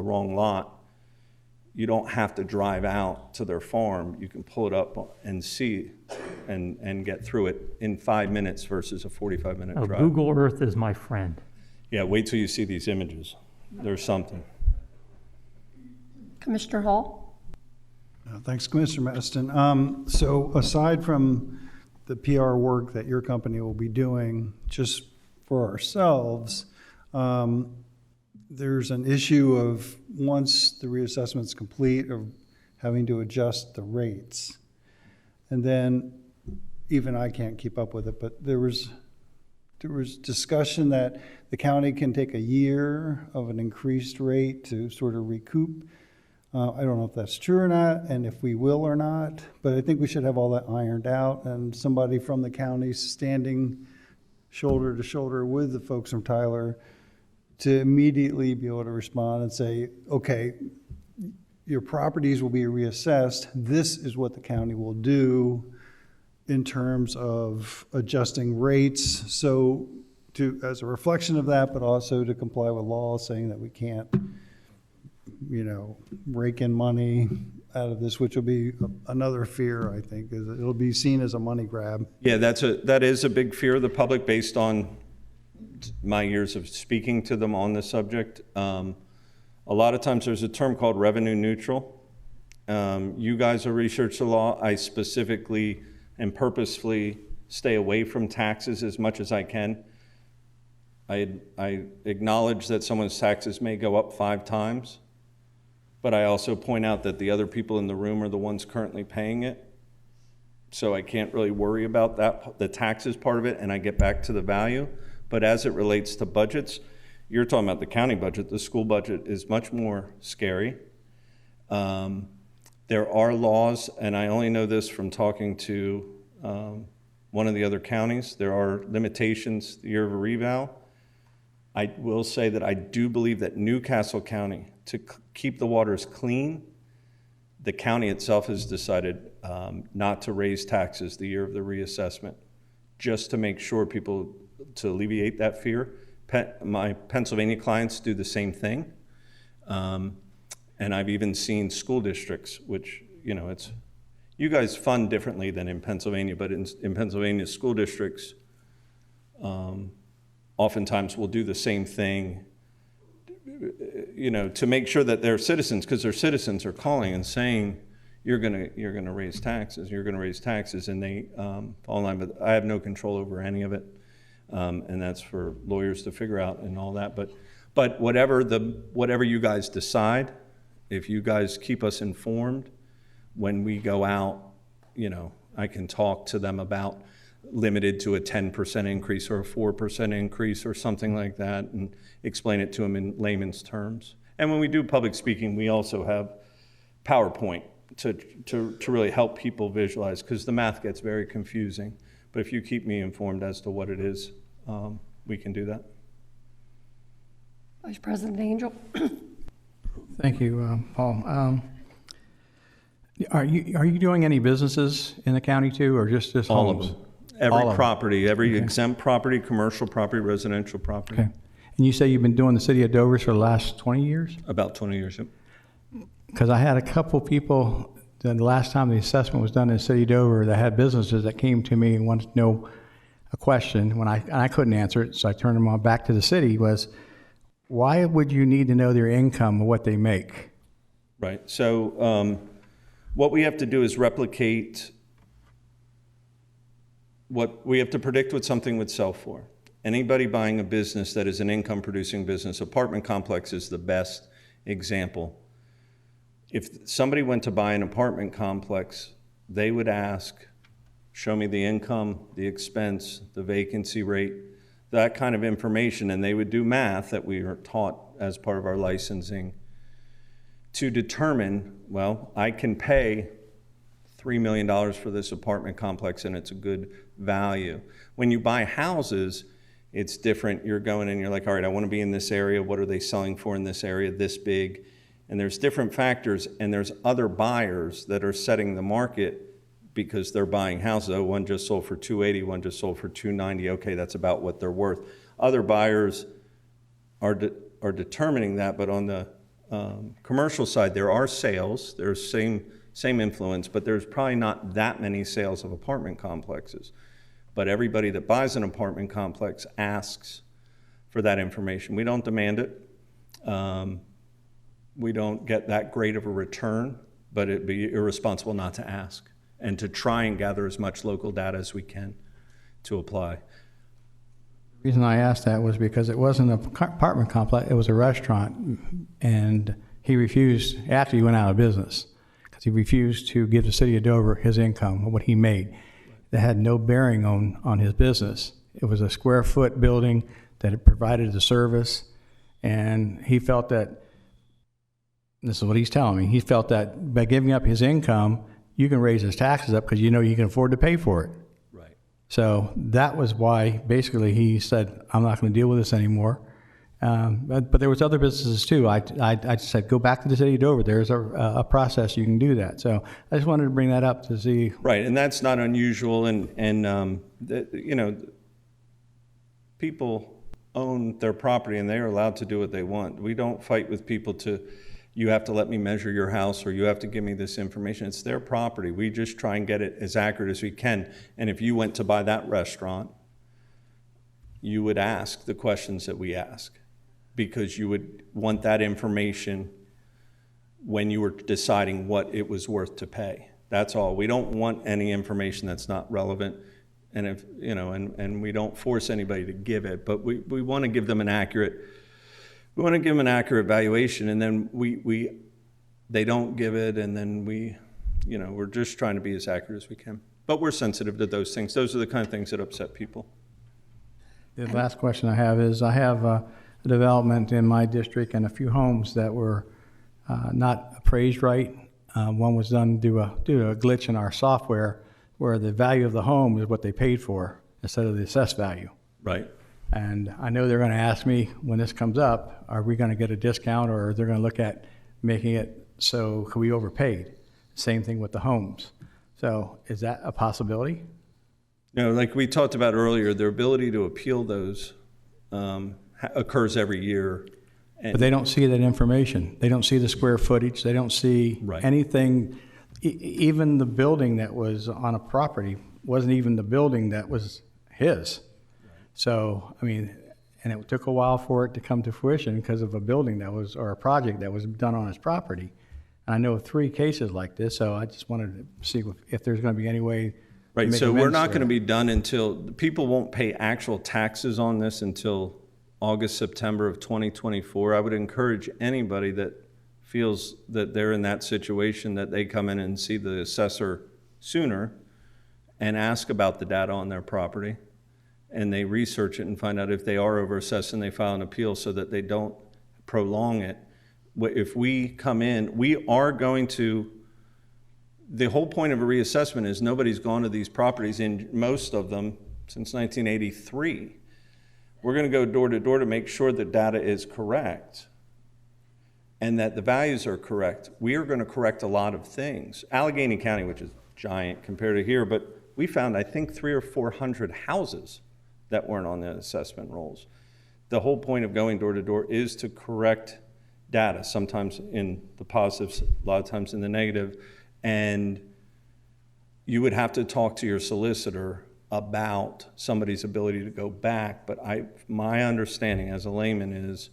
wrong lot, you don't have to drive out to their farm. You can pull it up and see and get through it in 5 minutes versus a 45-minute drive. Google Earth is my friend. Yeah, wait till you see these images. There's something. Commissioner Hall? Thanks, Commissioner Meston. So aside from the PR work that your company will be doing just for ourselves, there's an issue of, once the reassessment's complete, of having to adjust the rates. And then even I can't keep up with it, but there was discussion that the county can take a year of an increased rate to sort of recoup. I don't know if that's true or not, and if we will or not, but I think we should have all that ironed out, and somebody from the county standing shoulder to shoulder with the folks from Tyler to immediately be able to respond and say, okay, your properties will be reassessed. This is what the county will do in terms of adjusting rates. So as a reflection of that, but also to comply with law saying that we can't, rake in money out of this, which will be another fear, I think, is it'll be seen as a money grab. Yeah, that is a big fear of the public based on my years of speaking to them on this subject. A lot of times there's a term called revenue neutral. You guys will research the law. I specifically and purposefully stay away from taxes as much as I can. I acknowledge that someone's taxes may go up 5 times, but I also point out that the other people in the room are the ones currently paying it. So I can't really worry about that, the taxes part of it, and I get back to the value. But as it relates to budgets, you're talking about the county budget. The school budget is much more scary. There are laws, and I only know this from talking to one of the other counties. There are limitations the year of a revow. I will say that I do believe that Newcastle County, to keep the waters clean, the county itself has decided not to raise taxes the year of the reassessment, just to make sure people, to alleviate that fear. My Pennsylvania clients do the same thing. And I've even seen school districts, which, you guys fund differently than in Pennsylvania, but in Pennsylvania, school districts oftentimes will do the same thing, to make sure that their citizens, because their citizens are calling and saying, you're gonna raise taxes, and they fall in line, but I have no control over any of it. And that's for lawyers to figure out and all that. But whatever you guys decide, if you guys keep us informed, when we go out, I can talk to them about limited to a 10% increase or a 4% increase or something like that, and explain it to them in layman's terms. And when we do public speaking, we also have PowerPoint to really help people visualize, because the math gets very confusing. But if you keep me informed as to what it is, we can do that. Vice President Angel? Thank you, Paul. Are you doing any businesses in the county too, or just homes? All of them. Every property, every exempt property, commercial property, residential property. Okay. And you say you've been doing the city of Dover for the last 20 years? About 20 years, yep. Because I had a couple people, the last time the assessment was done in the city of Dover, that had businesses that came to me and wanted to know a question when I couldn't answer it, so I turned them on back to the city, was why would you need to know their income or what they make? Right. So what we have to do is replicate what we have to predict what something would sell for. Anybody buying a business that is an income producing business, apartment complex is the best example. If somebody went to buy an apartment complex, they would ask, show me the income, the expense, the vacancy rate, that kind of information, and they would do math that we are taught as part of our licensing to determine, well, I can pay $3 million for this apartment complex and it's a good value. When you buy houses, it's different. You're going and you're like, all right, I want to be in this area. What are they selling for in this area this big? And there's different factors, and there's other buyers that are setting the market because they're buying houses. Oh, one just sold for $280, one just sold for $290. Okay, that's about what they're worth. Other buyers are determining that, but on the commercial side, there are sales, there's same influence, but there's probably not that many sales of apartment complexes. But everybody that buys an apartment complex asks for that information. We don't demand it. We don't get that great of a return, but it'd be irresponsible not to ask and to try and gather as much local data as we can to apply. The reason I asked that was because it wasn't an apartment complex, it was a restaurant, and he refused, after he went out of business, because he refused to give the city of Dover his income, what he made. That had no bearing on his business. It was a square foot building that had provided the service, and he felt that, this is what he's telling me, he felt that by giving up his income, you can raise his taxes up because you know you can afford to pay for it. Right. So that was why basically he said, I'm not going to deal with this anymore. But there was other businesses too. I just said, go back to the city of Dover. There's a process you can do that. So I just wanted to bring that up to see. Right, and that's not unusual, and you know, people own their property and they are allowed to do what they want. We don't fight with people to, you have to let me measure your house or you have to give me this information. It's their property. We just try and get it as accurate as we can. And if you went to buy that restaurant, you would ask the questions that we ask, because you would want that information when you were deciding what it was worth to pay. That's all. We don't want any information that's not relevant, and if you know, and we don't force anybody to give it, but we want to give them an accurate. We want to give them an accurate valuation, and then they don't give it, and then we're just trying to be as accurate as we can. But we're sensitive to those things. Those are the kind of things that upset people. The last question I have is, I have a development in my district and a few homes that were not appraised right. One was done due to a glitch in our software where the value of the home is what they paid for instead of the assessed value. Right. And I know they're going to ask me when this comes up, are we going to get a discount, or they're going to look at making it so we overpaid? Same thing with the homes. So is that a possibility? Like we talked about earlier, their ability to appeal those occurs every year. But they don't see that information. They don't see the square footage. They don't see anything. Even the building that was on a property wasn't even the building that was his. So, I mean, and it took a while for it to come to fruition because of a building that was, or a project that was done on his property. And I know of 3 cases like this, so I just wanted to see if there's going to be any way. Right, so we're not going to be done until, people won't pay actual taxes on this until August, September of 2024. I would encourage anybody that feels that they're in that situation that they come in and see the assessor sooner and ask about the data on their property, and they research it and find out if they are overassessed, and they file an appeal so that they don't prolong it. If we come in, we are going to, the whole point of a reassessment is nobody's gone to these properties, in most of them, since 1983. We're going to go door to door to make sure the data is correct and that the values are correct. We are going to correct a lot of things. Allegheny County, which is giant compared to here, but we found, I think, 300 or 400 houses that weren't on the assessment rolls. The whole point of going door to door is to correct data, sometimes in the positives, a lot of times in the negative. And you would have to talk to your solicitor about somebody's ability to go back, but my understanding as a layman is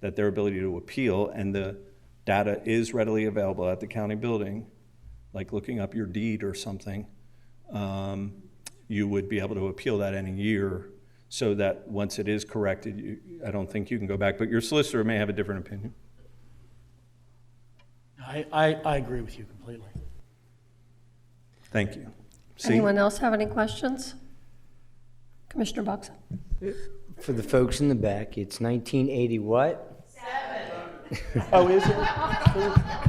that their ability to appeal, and the data is readily available at the county building, like looking up your deed or something, you would be able to appeal that in a year, so that once it is corrected, I don't think you can go back, but your solicitor may have a different opinion. I agree with you completely. Thank you. Anyone else have any questions? Commissioner Buxton. For the folks in the back, it's 1980 what? Oh, is it?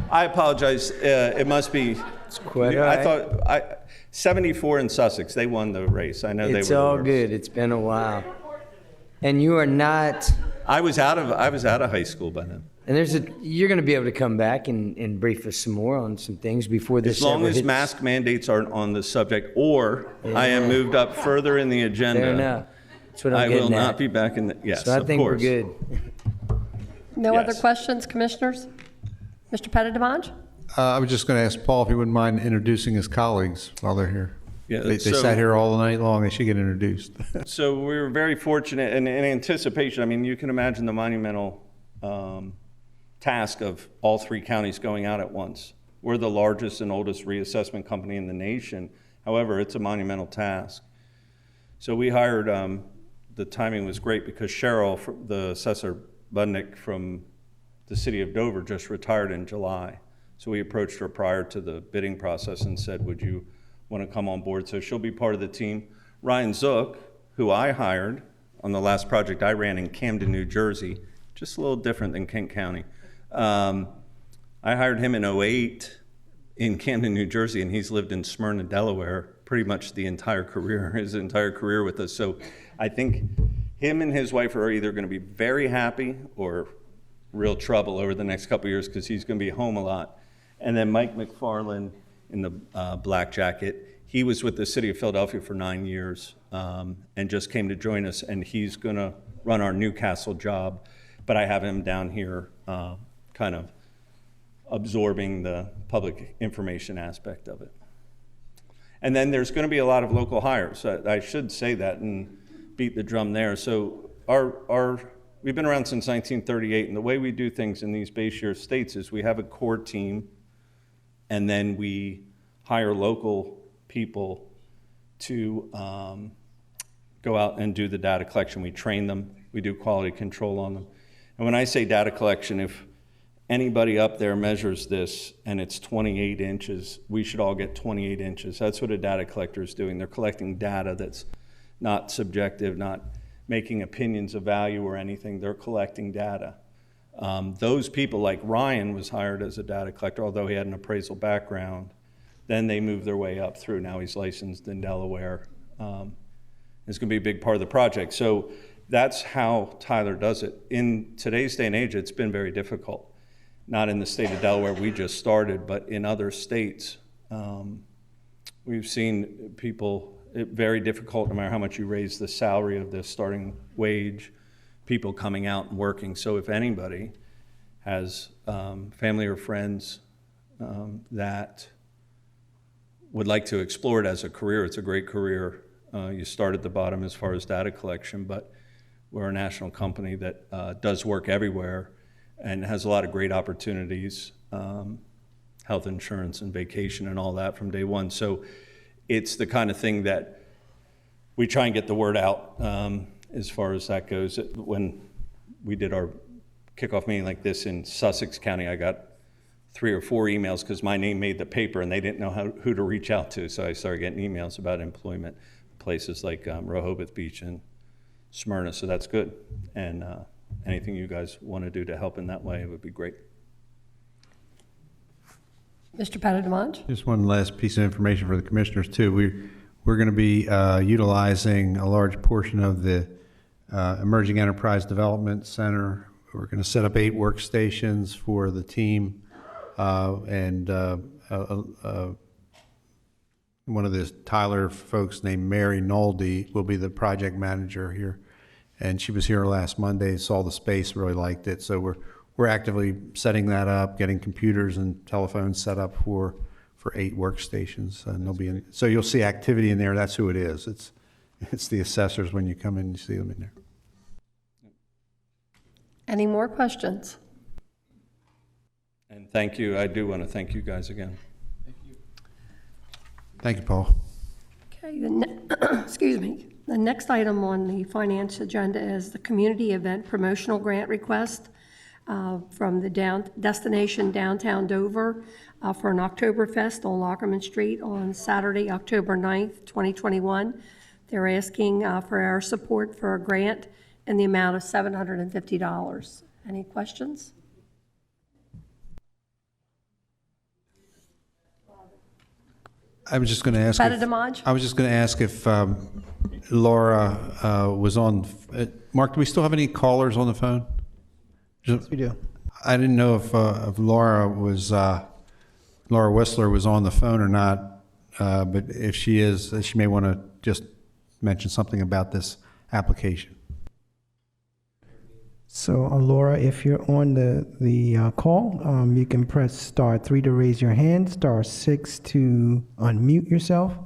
I apologize. It must be. It's quite all I right. thought 74 in Sussex. They won the race. I know they were. It's all the worst. good. It's been a while. And you are not. I was out of high school by then. And you're going to be able to come back and brief us some more on some things before this. As long ever as hits. mask mandates aren't on the subject, or I am moved up further in the agenda. Fair enough. That's what I'm I getting will not at. be back in the. Yes, So I of think course. we're good. No other Yes. questions, commissioners? Mr. Pettit-Devange? I was just going to ask Paul if he wouldn't mind introducing his colleagues while they're here. Yeah, They so- sat here all night long. They should get introduced. So we were very fortunate, and in anticipation, I mean, you can imagine the monumental task of all three counties going out at once. We're the largest and oldest reassessment company in the nation. However, it's a monumental task. So we hired, the timing was great because Cheryl, the assessor Budnick from the city of Dover, just retired in July. So we approached her prior to the bidding process and said, would you want to come on board? So she'll be part of the team. Ryan Zook, who I hired on the last project I ran in Camden, New Jersey, just a little different than Kent County. I hired him in '08 in Camden, New Jersey, and he's lived in Smyrna, Delaware, pretty much the entire career, his entire career with us. So I think him and his wife are either going to be very happy or real trouble over the next couple of years because he's going to be home a lot. And then Mike McFarland in the black jacket, he was with the city of Philadelphia for 9 years and just came to join us, and he's going to run our Newcastle job. But I have him down here kind of absorbing the public information aspect of it. And then there's going to be a lot of local hires. I should say that and beat the drum there. So we've been around since 1938, and the way we do things in these base year states is we have a core team, and then we hire local people to go out and do the data collection. We train them. We do quality control on them. And when I say data collection, if anybody up there measures this and it's 28 inches, we should all get 28 inches. That's what a data collector is doing. They're collecting data that's not subjective, not making opinions of value or anything. They're collecting data. Those people, like Ryan was hired as a data collector, although he had an appraisal background. Then they moved their way up through. Now he's licensed in Delaware. It's going to be a big part of the project. So that's how Tyler does it. In today's day and age, it's been very difficult. Not in the state of Delaware, we just started, but in other states, we've seen people, very difficult, no matter how much you raise the salary of the starting wage, people coming out and working. So if anybody has family or friends that would like to explore it as a career, it's a great career. You start at the bottom as far as data collection, but we're a national company that does work everywhere and has a lot of great opportunities, health insurance and vacation and all that from day one. So it's the kind of thing that we try and get the word out as far as that goes. When we did our kickoff meeting like this in Sussex County, I got 3 or 4 emails because my name made the paper and they didn't know who to reach out to. So I started getting emails about employment, places like Rehoboth Beach and Smyrna. So that's good. And anything you guys want to do to help in that way would be great. Mr. Pettit-Devange? Just one last piece of information for the commissioners too. We're going to be utilizing a large portion of the Emerging Enterprise Development Center. We're going to set up 8 workstations for the team, and one of the Tyler folks named Mary Nolde will be the project manager here. And she was here last Monday, saw the space, really liked it. So we're actively setting that up, getting computers and telephones set up for 8 workstations. And they'll be so you'll see activity in there. That's who it is. It's the assessors when you come in, you see them in there. Any more questions? And thank you. I do want to thank you guys again. Thank you, Paul. Okay, excuse me. The next item on the finance agenda is the community event promotional grant request from the Destination Downtown Dover for an Oktoberfest on Lockerman Street on Saturday, October 9th, 2021. They're asking for our support for a grant in the amount of $750. Any questions? I was just going to ask. Pettit-Devange? I was just going to ask if Laura was on. Mark, do we still have any callers on the phone? Yes, we do. I didn't know if Laura Whistler was on the phone or not, but if she is, she may want to just mention something about this application. So, Laura, if you're on the call, you can press *3 to raise your hand, *6 to unmute yourself.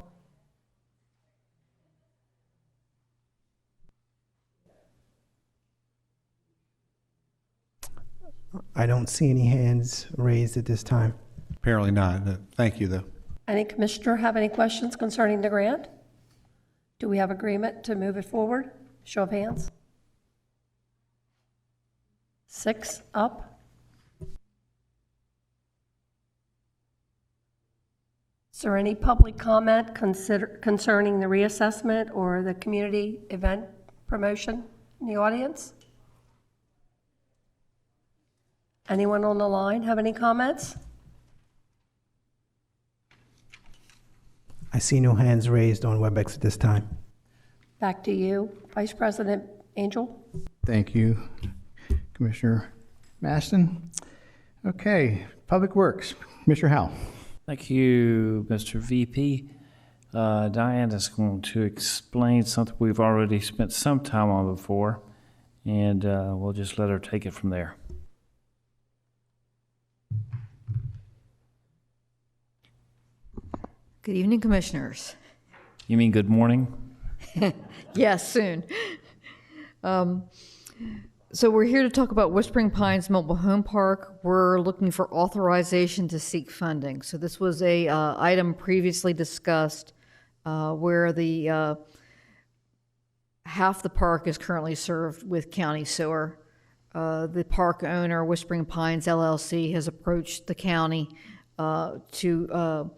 I don't see any hands raised at this time. Apparently not. Thank you, though. Any commissioner have any questions concerning the grant? Do we have agreement to move it forward? Show of hands. 6 up. Is there any public comment concerning the reassessment or the community event promotion in the audience? Anyone on the line have any comments? I see no hands raised on WebEx at this time. Back to you, Vice President Angel. Thank you, Commissioner Maston. Okay, Public Works, Commissioner Howell. Thank you, Mr. VP. Diane is going to explain something we've already spent some time on before, and we'll just let her take it from there. Good evening, Commissioners. You mean good morning? Yes, soon. So we're here to talk about Whispering Pines Mobile Home Park. We're looking for authorization to seek funding. So this was a item previously discussed where the half the park is currently served with county sewer. The park owner, Whispering Pines LLC, has approached the county to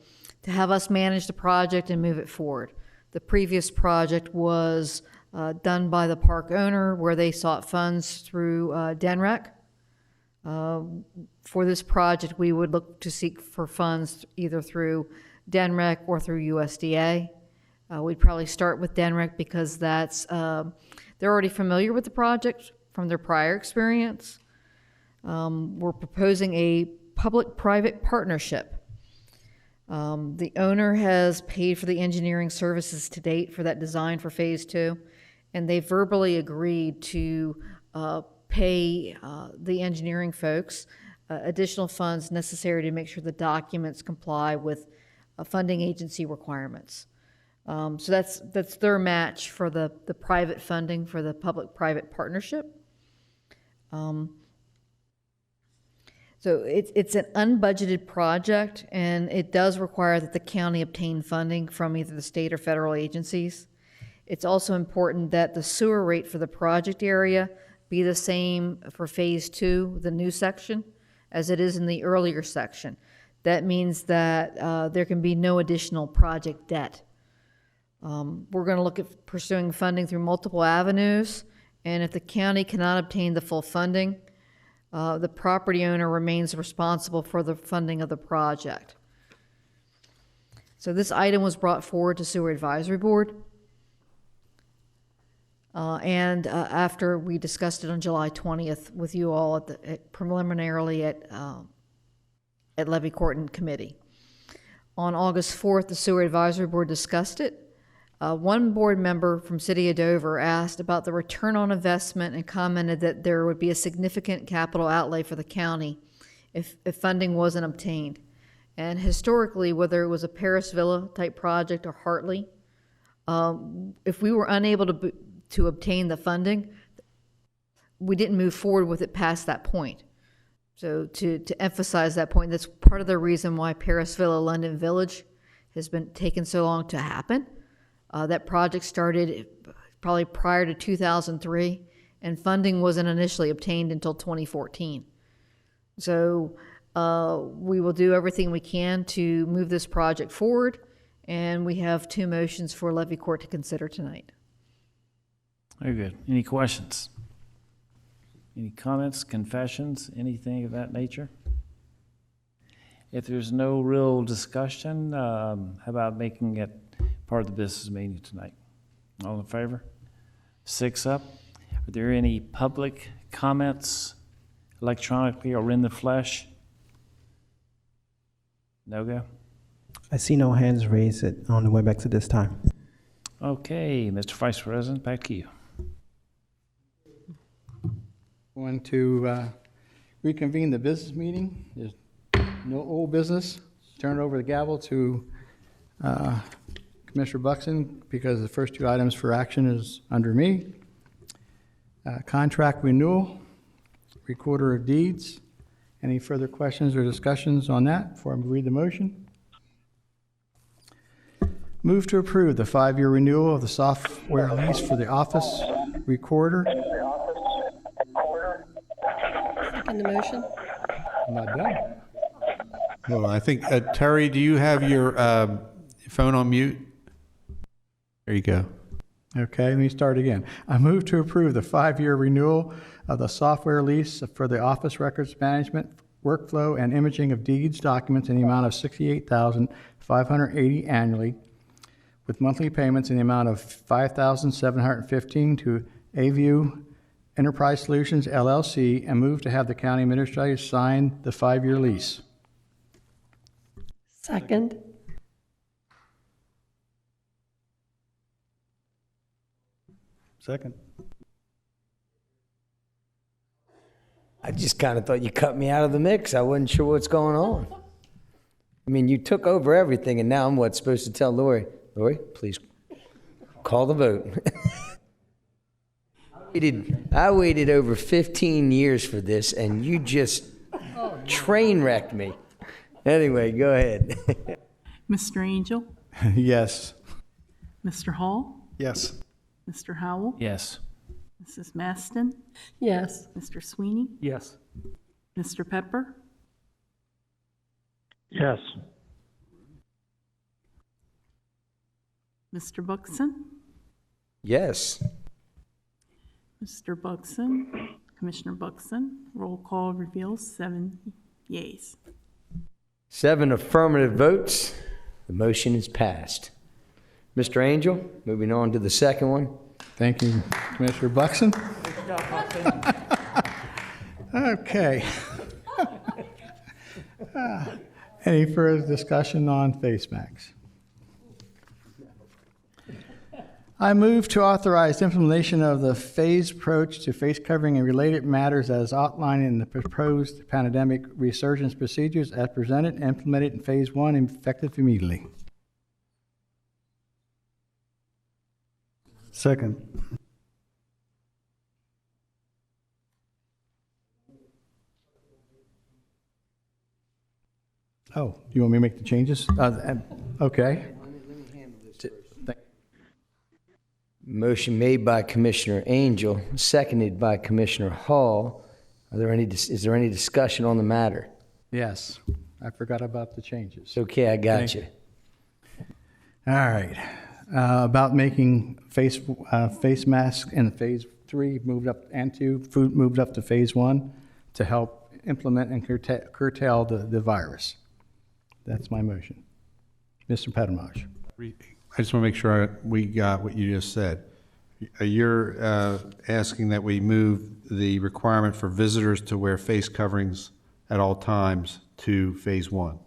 have us manage the project and move it forward. The previous project was done by the park owner, where they sought funds through DENREC. For this project, we would look to seek for funds either through DENREC or through USDA. We'd probably start with DENREC because that's they're already familiar with the project from their prior experience. We're proposing a public-private partnership. The owner has paid for the engineering services to date for that design for Phase 2, and they verbally agreed to pay the engineering folks additional funds necessary to make sure the documents comply with funding agency requirements. So that's their match for the private funding for the public-private partnership. So it's an unbudgeted project, and it does require that the county obtain funding from either the state or federal agencies. It's also important that the sewer rate for the project area be the same for Phase 2, the new section, as it is in the earlier section. That means that there can be no additional project debt. We're going to look at pursuing funding through multiple avenues, and if the county cannot obtain the full funding, the property owner remains responsible for the funding of the project. So this item was brought forward to Sewer Advisory Board. And after we discussed it on July 20th with you all preliminarily at Levy Court and Committee. On August 4th, the Sewer Advisory Board discussed it. One board member from City of Dover asked about the return on investment and commented that there would be a significant capital outlay for the county if funding wasn't obtained. And historically, whether it was a Paris Villa type project or Hartley, if we were unable to obtain the funding, we didn't move forward with it past that point. So to emphasize that point, that's part of the reason why Paris Villa London Village has been taken so long to happen. That project started probably prior to 2003, and funding wasn't initially obtained until 2014. So we will do everything we can to move this project forward, and we have 2 motions for Levy Court to consider tonight. Very good. Any questions? Any comments, confessions, anything of that nature? If there's no real discussion, how about making it part of the business meeting tonight? All in favor? 6 up. Are there any public comments electronically or in the flesh? No go? I see no hands raised on the WebEx at this time. Okay, Mr. Vice President, back to you. Going to reconvene the business meeting. There's no old business. Turn over the gavel to Commissioner Buxton because the first two items for action is under me. Contract renewal, recorder of deeds. Any further questions or discussions on that before I read the motion? Move to approve the 5-year renewal of the software lease for the office recorder. Second the motion? I'm not done. Hold on, I think, Terry, do you have your phone on mute? There you go. Okay, let me start again. I move to approve the 5-year renewal of the software lease for the office records management, workflow, and imaging of deeds documents in the amount of $68,580 annually, with monthly payments in the amount of $5,715 to AView Enterprise Solutions LLC, and move to have the county administrator sign the 5-year lease. Second? Second. I just kind of thought you cut me out of the mix. I wasn't sure what's going on. I mean, you took over everything, and now I'm what's supposed to tell Lori. Lori, please call the vote. I waited over 15 years for this, and you just train wrecked me. Anyway, go ahead. Mr. Angel, Yes. Mr. Hall, Yes. Mr. Howell, Yes. Mrs. Maston, Yes. Mr. Sweeney, Yes. Mr. Pepper, Yes. Mr. Buxton, Yes. Mr. Buxton, Commissioner Buxton. Roll call reveals 7 yeas. 7 affirmative votes. The motion is passed. Mr. Angel, moving on to the second one. Thank you, Commissioner Buxton. Okay. Any further discussion on face masks? I move to authorize implementation of the phased approach to face covering and related matters as outlined in the proposed pandemic resurgence procedures as presented and implemented in phase 1 and effective immediately. Second. Oh, you want me to make the changes? Okay. Motion made by Commissioner Angel, seconded by Commissioner Hall. Is there any discussion on the matter? Yes, I forgot about the changes. It's okay, I got Thank you. All right. About making face masks in phase 3 moved up, and 2 food moved up to phase 1 to help implement and curtail the virus. That's my motion. Mr. Petamaj. I just want to make sure we got what you just said. You're asking that we move the requirement for visitors to wear face coverings at all times to phase 1.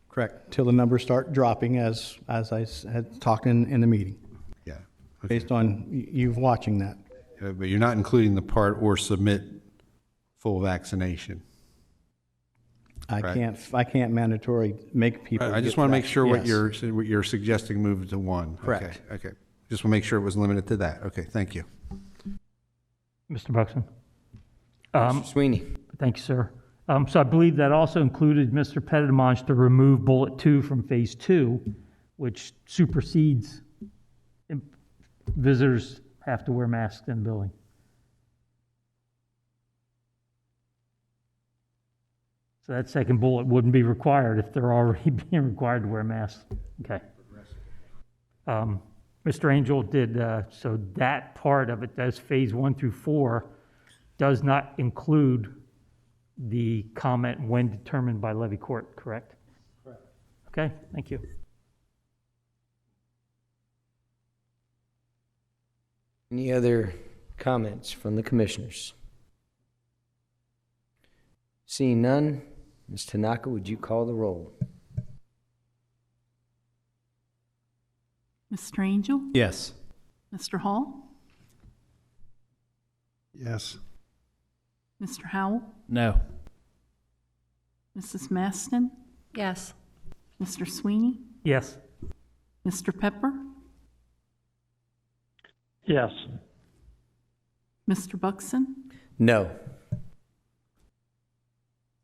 Correct, till the numbers start dropping as I had talked in the meeting, Yeah. Okay. based on you watching that. But you're not including the part or submit full vaccination. I Right. can't mandatory make people. I just get want to make vac- sure what yes. you're suggesting move to 1. Correct. Okay. Just want to make sure it was limited to that. Okay, thank you. Mr. Buxton. Mr. Sweeney. Thank you, sir. So I believe that also included Mr. Pettimonge to remove bullet 2 from phase 2, which supersedes visitors have to wear masks in the building. So that second bullet wouldn't be required if they're already being required to wear masks. Okay. Mr. Angel did, so that part of it, does phase 1 through 4, does not include the comment when determined by Levy Court, correct? Correct. Okay, thank you. Any other comments from the commissioners? Seeing none, Ms. Tanaka, would you call the roll? Mr. Angel, Yes. Mr. Hall, Yes. Mr. Howell, No. Mrs. Maston, Yes. Mr. Sweeney, Yes. Mr. Pepper, Yes. Mr. Buxton, No.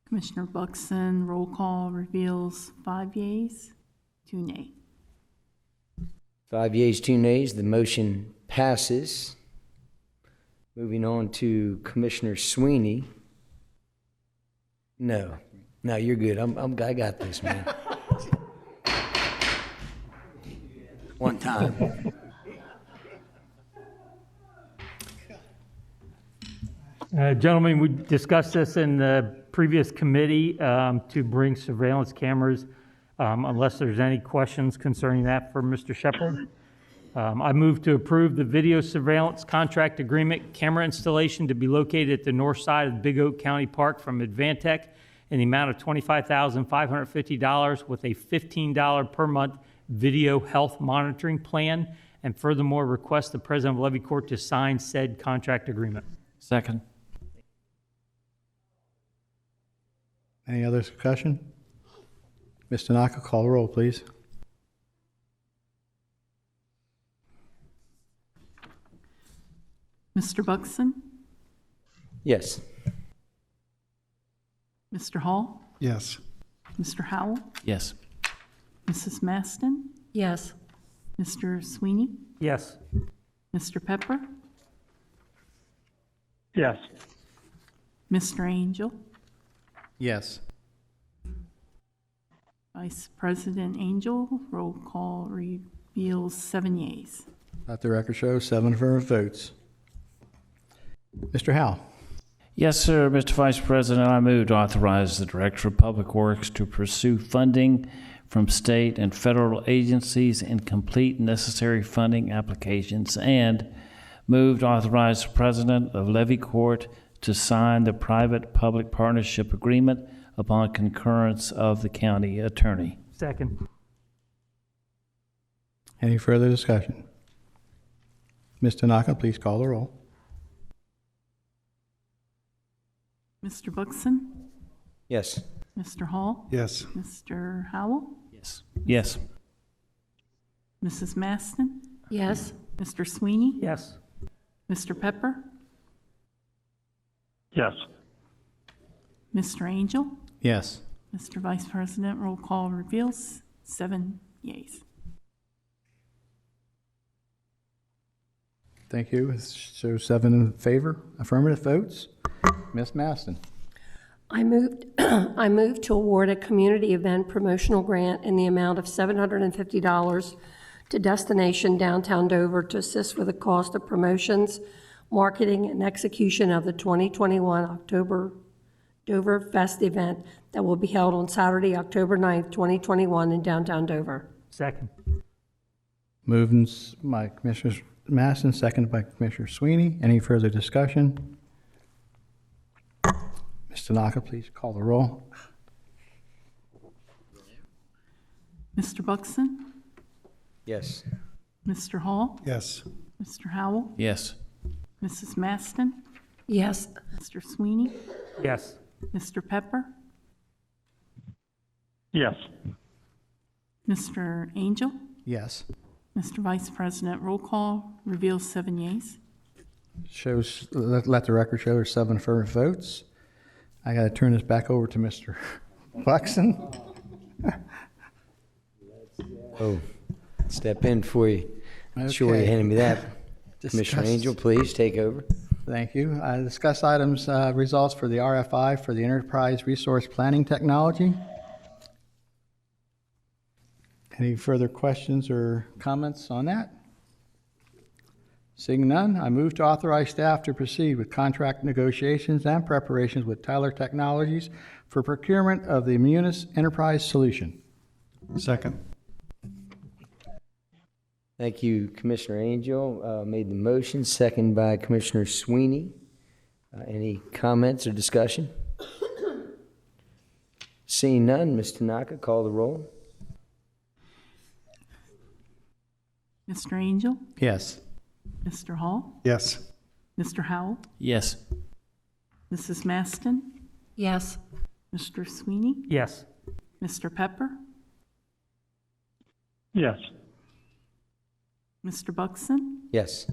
Commissioner Buxton, roll call reveals 5 yeas, 2 nay. 5 yeas, 2 nays, the motion passes. Moving on to Commissioner Sweeney. No, no, you're good. I got this, man. One time. Gentlemen, we discussed this in the previous committee to bring surveillance cameras, unless there's any questions concerning that for Mr. Shepherd. I move to approve the video surveillance contract agreement camera installation to be located at the north side of Big Oak County Park from Advantech in the amount of $25,550 with a $15 per month video health monitoring plan, and furthermore request the President of Levy Court to sign said contract agreement. Second. Any other discussion? Mr. Tanaka, call the roll, please. Mr. Buxton, Yes. Mr. Hall, Yes. Mr. Howell, Yes. Mrs. Maston, Yes. Mr. Sweeney, Yes. Mr. Pepper, Yes. Mr. Angel, Yes. Vice President Angel, roll call reveals 7 yeas. Let the record show 7 affirmative votes. Mr. Howell. Yes, sir, Mr. Vice President. I move to authorize the Director of Public Works to pursue funding from state and federal agencies and complete necessary funding applications, and move to authorize the President of Levy Court to sign the private-public partnership agreement upon concurrence of the county attorney. Second. Any further discussion? Ms. Tanaka, please call the roll. Mr. Buxton, Yes. Mr. Hall, Yes. Mr. Howell, Yes. Yes. Mrs. Maston, Yes. Mr. Sweeney, Yes. Mr. Pepper, Yes. Mr. Angel, Yes. Mr. Vice President, roll call reveals 7 yeas. Thank you. It shows 7 in favor, affirmative votes. Ms. Maston. I moved to award a community event promotional grant in the amount of $750 to Destination Downtown Dover to assist with the cost of promotions, marketing, and execution of the 2021 October Dover Fest event that will be held on Saturday, October 9th, 2021 in downtown Dover. Second. Moved by Commissioner Maston, seconded by Commissioner Sweeney. Any further discussion? Ms. Tanaka, please call the roll. Mr. Buxton, Yes. Mr. Hall, Yes. Mr. Howell, Yes. Mrs. Maston, Yes. Mr. Sweeney, Yes. Mr. Pepper, Yes. Mr. Angel, Yes. Mr. Vice President, roll call reveals 7 yeas. Shows, let the record show there's 7 affirmative votes. I got to turn this back over to Mr. Buxton. Oh, step in for you. Sure, you Okay. handed me that. Commissioner Discuss- Angel, please take over. Thank you. Discuss items, results for the RFI for the Enterprise Resource Planning Technology. Any further questions or comments on that? Seeing none, I move to authorize staff to proceed with contract negotiations and preparations with Tyler Technologies for procurement of the Munis Enterprise Solution. Second. Thank you, Commissioner Angel. Made the motion, second by Commissioner Sweeney. Any comments or discussion? Seeing none, Ms. Tanaka, call the roll. Mr. Angel, Yes. Mr. Hall, Yes. Mr. Howell, Yes. Mrs. Maston, Yes. Mr. Sweeney, Yes. Mr. Pepper, Yes. Mr. Buxton, Yes.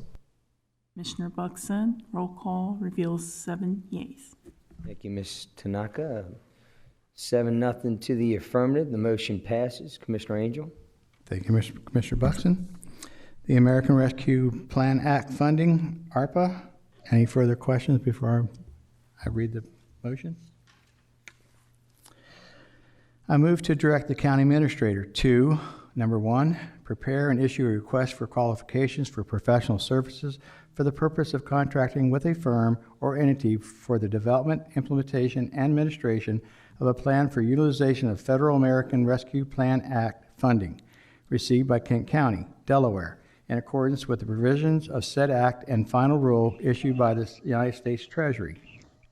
Commissioner Buxton. Roll call reveals 7 yeas. Thank you, Ms. Tanaka. 7-0 to the affirmative. The motion passes. Commissioner Angel? Thank you, Commissioner Buxton. The American Rescue Plan Act funding, ARPA. Any further questions before I read the motion? I move to direct the county administrator to, number 1, prepare and issue a request for qualifications for professional services for the purpose of contracting with a firm or entity for the development, implementation, and administration of a plan for utilization of Federal American Rescue Plan Act funding received by Kent County, Delaware, in accordance with the provisions of said act and final rule issued by the United States Treasury.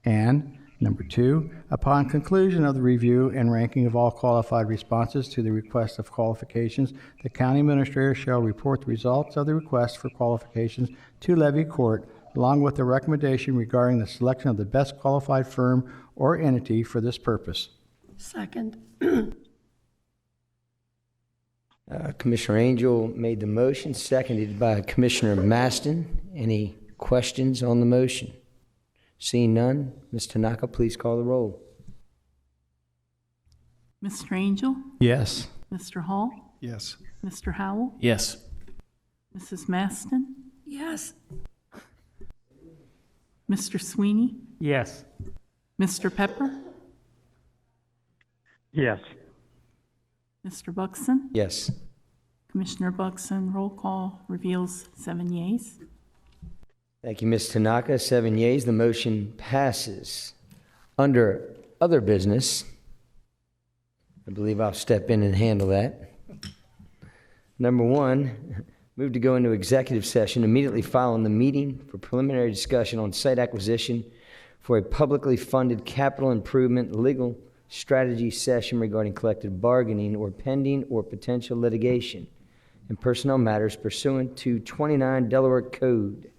And number 2, upon conclusion of the review and ranking of all qualified responses to the request of qualifications, the county administrator shall report the results of the request for qualifications to Levy Court, along with the recommendation regarding the selection of the best qualified firm or entity for this purpose. Second. Commissioner Angel made the motion, seconded by Commissioner Maston. Any questions on the motion? Seeing none, Ms. Tanaka, please call the roll. Mr. Angel, Yes. Mr. Hall, Yes. Mr. Howell, Yes. Mrs. Maston, Yes. Mr. Sweeney, Yes. Mr. Pepper, Yes. Mr. Buxton, Yes. Commissioner Buxton. Roll call reveals 7 yeas. Thank you, Ms. Tanaka. 7 yeas, the motion passes. Under other business, I believe I'll step in and handle that. Number 1, move to go into executive session immediately following the meeting for preliminary discussion on site acquisition for a publicly funded capital improvement legal strategy session regarding collective bargaining or pending or potential litigation and personnel matters pursuant to 29 Delaware Code.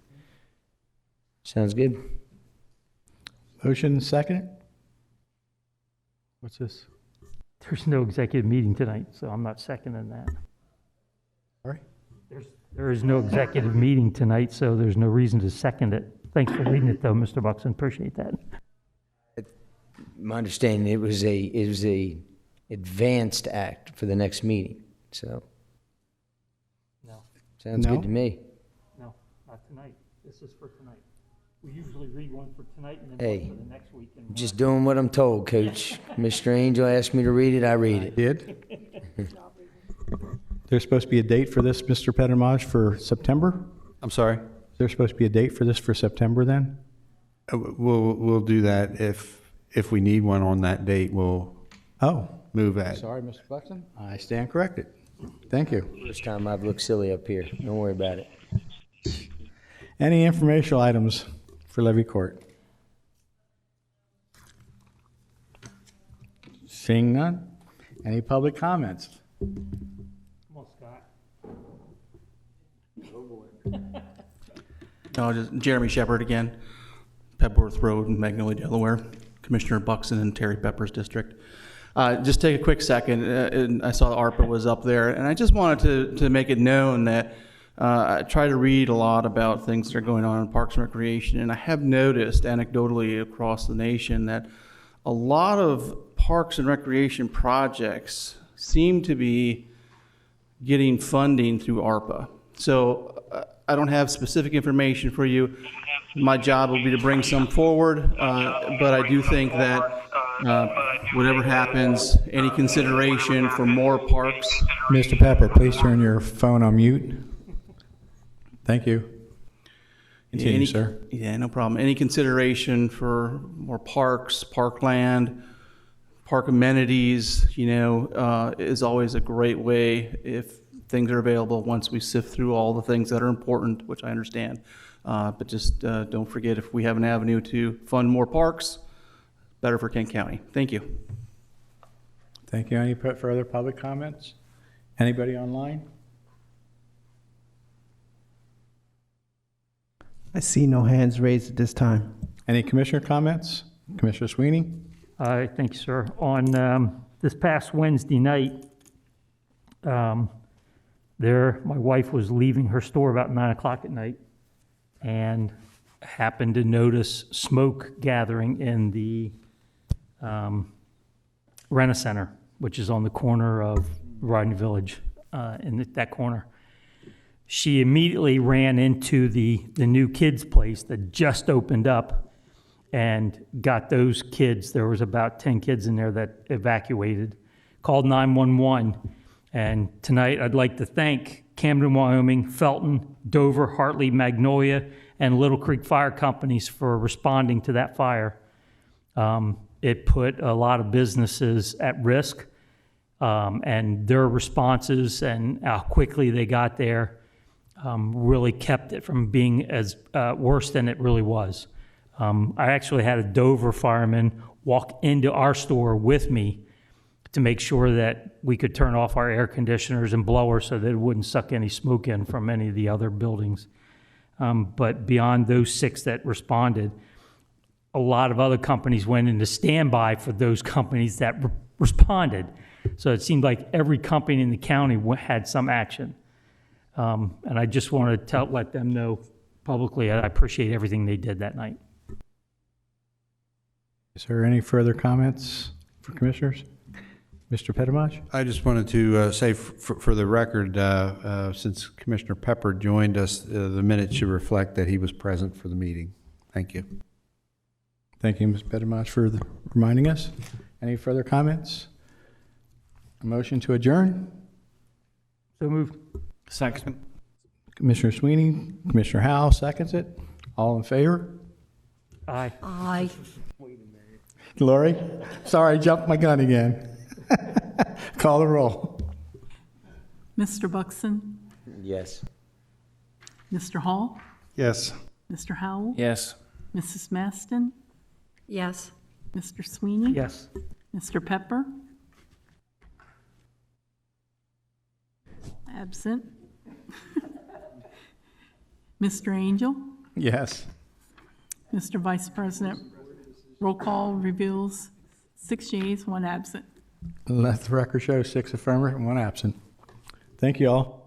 Sounds good. Motion second? What's this? There's no executive meeting tonight, so I'm not seconding that. Sorry? There is no executive meeting tonight, so there's no reason to second it. Thanks for reading it, though, Mr. Buxton. Appreciate that. My understanding, it was a advanced act for the next meeting, so. No. Sounds No? good to me. No, not tonight. This is for tonight. We usually read one for tonight and then Hey, one for the next week. And Just doing what I'm told, Coach. Mr. Angel asked me to read it, I read it. Did? There's supposed to be a date for this, Mr. Pettermaj, for September? I'm sorry? Is there supposed to be a date for this for September then? We'll do that if we need one on that date, we'll Oh, move that. sorry, Mr. Buxton. I stand corrected. Thank you. First time I've looked silly up here. Don't worry about it. Any informational items for Levy Court? Seeing none? Any public comments? Come on, Scott. No, just Jeremy Shepard again, Pebworth Road in Magnolia, Delaware, Commissioner Buxton and Terry Pepper's district. Just take a quick second, and I saw the ARPA was up there, and I just wanted to make it known that I try to read a lot about things that are going on in Parks and Recreation, and I have noticed anecdotally across the nation that a lot of Parks and Recreation projects seem to be getting funding through ARPA. So I don't have specific information for you. My job will be to bring some forward, but I do think that whatever happens, any consideration for more parks. Mr. Pepper, please turn your phone on mute. Thank you. Continue, sir. Yeah, no problem. Any consideration for more parks, parkland, park amenities, is always a great way if things are available once we sift through all the things that are important, which I understand. But just don't forget, if we have an avenue to fund more parks, better for Kent County. Thank you. Thank you. Any further public comments? Anybody online? I see no hands raised at this time. Any commissioner comments? Commissioner Sweeney? Thank you, sir. On this past Wednesday night, my wife was leaving her store about 9 o'clock at night and happened to notice smoke gathering in the Rent-A-Center, which is on the corner of Rodney Village, in that corner. She immediately ran into the new kids' place that just opened up and got those kids. There was about 10 kids in there that evacuated, called 911. And tonight I'd like to thank Camden, Wyoming, Felton, Dover, Hartley, Magnolia, and Little Creek Fire Companies for responding to that fire. It put a lot of businesses at risk, and their responses and how quickly they got there really kept it from being as worse than it really was. I actually had a Dover fireman walk into our store with me to make sure that we could turn off our air conditioners and blowers so that it wouldn't suck any smoke in from any of the other buildings. But beyond those 6 that responded, a lot of other companies went into standby for those companies that responded. So it seemed like every company in the county had some action. And I just wanted to let them know publicly I appreciate everything they did that night. Is there any further comments for commissioners? Mr. Petimaj? I just wanted to say for the record, since Commissioner Pepper joined us, the minutes should reflect that he was present for the meeting. Thank you. Thank you, Ms. Petimaj, for reminding us. Any further comments? A motion to adjourn? So moved. Second. Commissioner Sweeney, Commissioner Howell seconds it. All in favor? Aye. Aye. Lori? Sorry, I jumped my gun again. Call the roll. Mr. Buxton, Yes. Mr. Hall, Yes. Mr. Howell, Yes. Mrs. Maston, Yes. Mr. Sweeney, Yes. Mr. Pepper, absent, Mr. Angel, Yes. Mr. Vice President. Roll call reveals 6 yeas, 1 absent. Let the record show 6 affirmative and 1 absent. Thank you all.